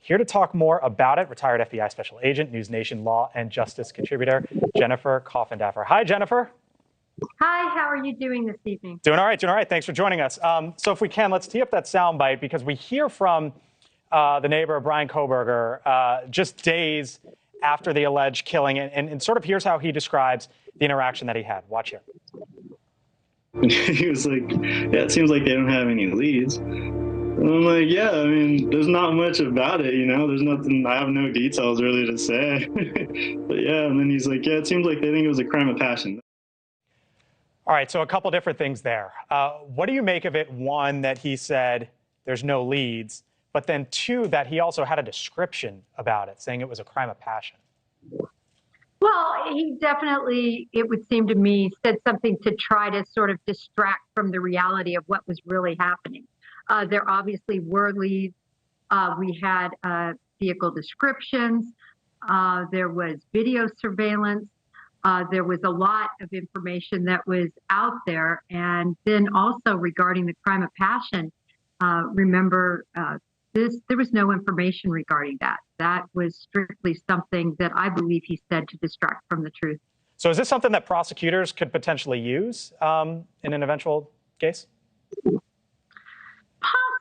Here to talk more about it, retired FBI Special Agent, NewsNation Law and Justice contributor, Jennifer Coffindaffer. Hi, Jennifer. Hi, how are you doing this evening? Doing all right, doing all right. Thanks for joining us. So if we can, let's tee up that soundbite because we hear from the neighbor of Brian Kohberger just days after the alleged killing, and sort of here's how he describes the interaction that he had. Watch here. He was like, yeah, it seems like they don't have any leads. And I'm like, yeah, I mean, there's not much about it, you know? There's nothing, I have no details really to say. But yeah, and then he's like, yeah, it seems like they think it was a crime of passion. All right, so a couple different things there. What do you make of it? One, that he said there's no leads, but then two, that he also had a description about it, saying it was a crime of passion. Well, he definitely, it would seem to me, said something to try to sort of distract from the reality of what was really happening. There obviously were leads. We had vehicle descriptions. There was video surveillance. There was a lot of information that was out there. And then also regarding the crime of passion, remember, there was no information regarding that. That was strictly something that I believe he said to distract from the truth. So is this something that prosecutors could potentially use in an eventual case?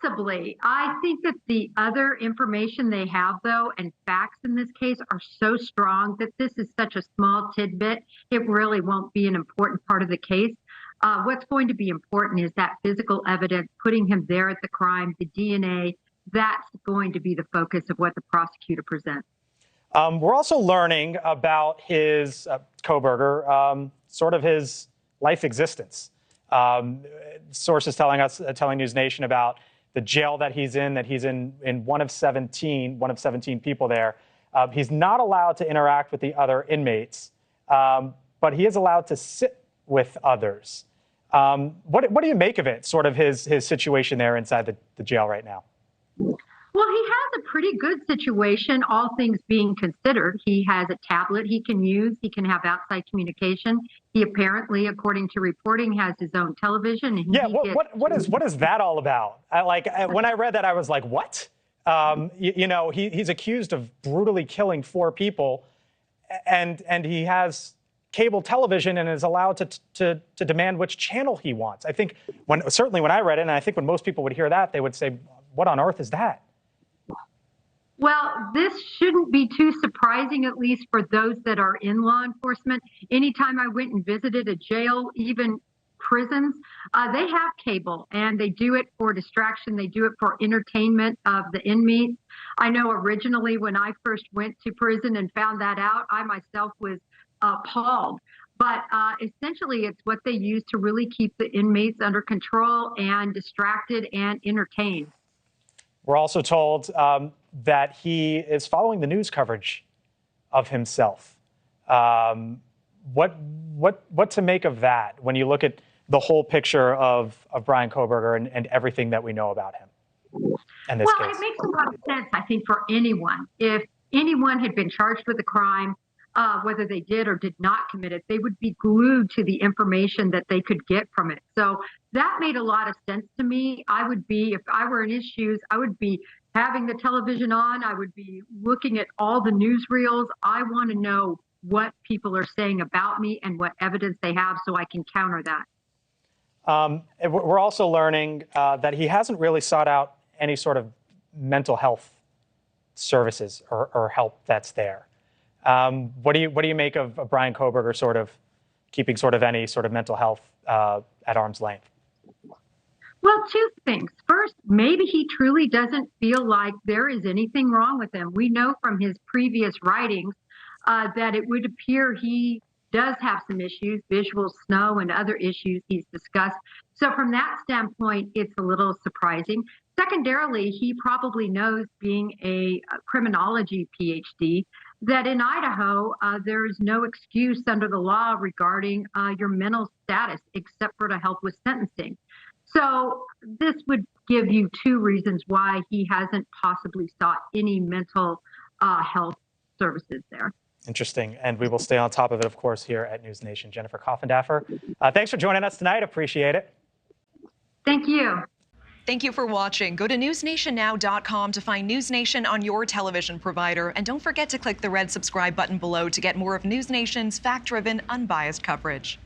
Possibly. I think that the other information they have, though, and facts in this case are so strong that this is such a small tidbit, it really won't be an important part of the case. What's going to be important is that physical evidence, putting him there at the crime, the DNA. That's going to be the focus of what the prosecutor presents. We're also learning about his Kohberger, sort of his life existence. Sources telling NewsNation about the jail that he's in one of 17 people there. He's not allowed to interact with the other inmates, but he is allowed to sit with others. What do you make of it, sort of his situation there inside the jail right now? Well, he has a pretty good situation, all things being considered. He has a tablet he can use. He can have outside communication. He apparently, according to reporting, has his own television. And yeah, what is that all about? When I read that, I was like, what? You know, he's accused of brutally killing 4 people, and he has cable television and is allowed to demand which channel he wants. I think certainly when I read it, and I think when most people would hear that, they would say, what on earth is that? Well, this shouldn't be too surprising, at least for those that are in law enforcement. Anytime I went and visited a jail, even prisons, they have cable, and they do it for distraction. They do it for entertainment of the inmates. I know originally when I first went to prison and found that out, I myself was appalled. But essentially, it's what they use to really keep the inmates under control and distracted and entertained. We're also told that he is following the news coverage of himself. What to make of that when you look at the whole picture of Brian Kohberger and everything that we know about him in this case? It makes a lot of sense, I think, for anyone. If anyone had been charged with a crime, whether they did or did not commit it, they would be glued to the information that they could get from it. So that made a lot of sense to me. I would be, if I were in his shoes, I would be having the television on. I would be looking at all the newsreels. I want to know what people are saying about me and what evidence they have so I can counter that. We're also learning that he hasn't really sought out any sort of mental health services or help that's there. What do you make of Brian Kohberger sort of keeping sort of any sort of mental health at arm's length? Well, 2 things. First, maybe he truly doesn't feel like there is anything wrong with him. We know from his previous writings that it would appear he does have some issues, visual snow and other issues he's discussed. So from that standpoint, it's a little surprising. Secondarily, he probably knows, being a criminology PhD, that in Idaho, there is no excuse under the law regarding your mental status except for to help with sentencing. So this would give you 2 reasons why he hasn't possibly sought any mental health services there. Interesting. And we will stay on top of it, of course, here at NewsNation. Jennifer Coffindaffer, thanks for joining us tonight. Appreciate it. Thank you. Thank you for watching. Go to newsnationnow.com to find News Nation on your television provider. And don't forget to click the red subscribe button below to get more of News Nation's fact-driven, unbiased coverage.